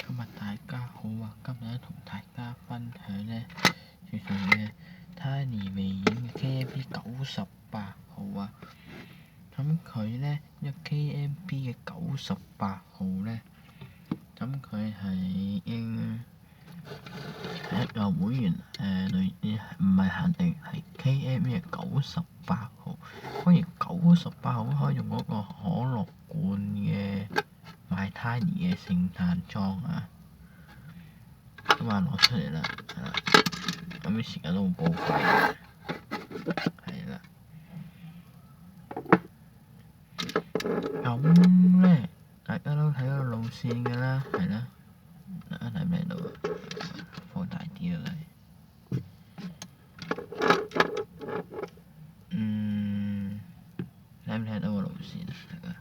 今日大家好啊！今日咧同大家分享咧，叫做嘅 Tiny 微影嘅 KMP 98號啊。咁佢咧呢個 KMP 嘅98號咧，咁佢係已經係一個會員唔係限定係 KMP 嘅98號。當然98號可以用嗰個可樂罐嘅My Tiny 嘅聖誕裝啊。咁啊攞出嚟啦，係啦，咁啲時間都好寶貴嘅，係啦。咁咧，大家都睇到路線㗎啦，係啦，大家睇唔睇到啊？放大啲啊，睇唔睇到個路線啊？大家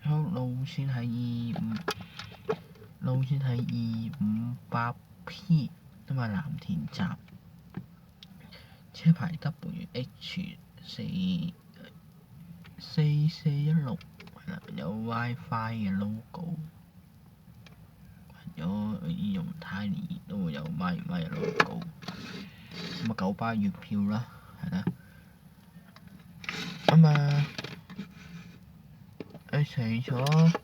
好，路線係258 P， 咁啊藍田站，車牌 WH 4416，係啦，有 WiFi 嘅 logo， 有易用 Tiny 都會有 WiFi 嘅 logo， 咁啊九巴月票啦，係啦，咁啊佢除咗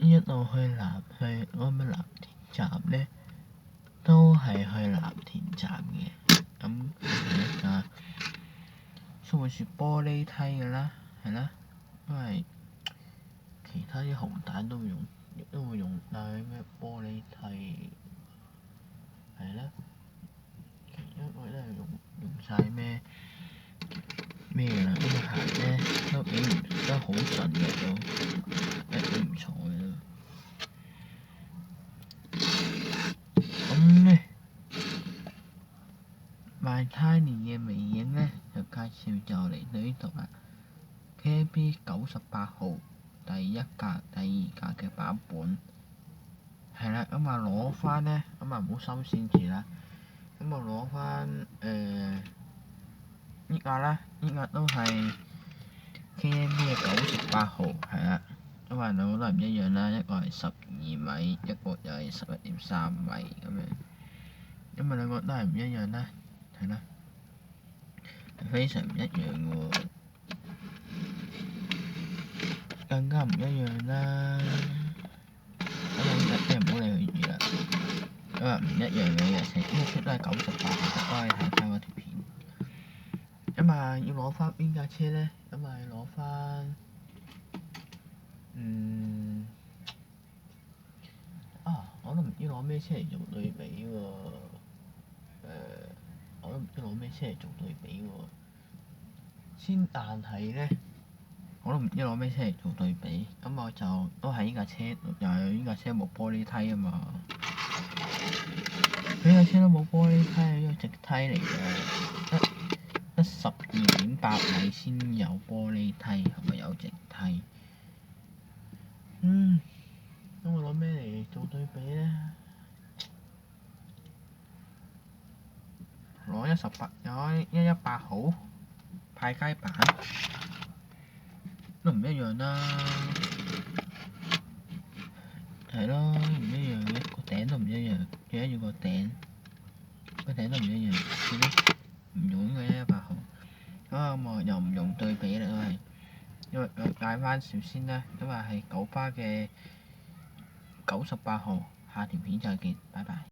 一路去嗰個咩藍田站咧，都係去藍田站嘅。咁係一架送住玻璃梯㗎啦，係啦，因為其他啲紅蛋都會用，但係咩玻璃梯係啦，因為都係用晒咩㗎啦，咁行咧都好順嘅都唔錯嘅都。咁咧My Tiny 嘅微影咧就介紹就嚟到呢度啦。KMP 98號第一格、第二格嘅版本係啦，咁啊攞翻咧，咁啊唔好收線住啦，咁啊攞翻呢架啦，呢架都係 KMP 嘅98號，係啦，因為兩個都係唔一樣啦，一個係12米，一個又係11.3米咁樣，因為兩個都係唔一樣啦，係啦，非常唔一樣嘅喎，更加唔一樣啦。咁唔好理佢住啦，因為唔一樣嘅嘢食，呢出都係98號，都可以睇翻嗰條片。咁啊，要攞翻邊架車咧？咁啊，攞翻我都唔知攞咩車嚟做對比喎。我都唔知攞咩車嚟做對比喎。但係咧，我都唔知攞咩車嚟做對比。咁我就都係呢架車，又係呢架車冇玻璃梯啊嘛。呢架車都冇玻璃梯，呢個直梯嚟嘅，得12.8米先有玻璃梯，係咪有直梯？咁我攞咩嚟做對比咧？攞118號派街版都唔一樣啦，係咯，唔一樣嘅，個頂都唔一樣，最緊要個頂都唔一樣，算啦，唔用呢個118號。咁我又唔用對比啦，都係，因為我解翻少先啦，因為係九巴嘅98號，下條片再見，拜拜。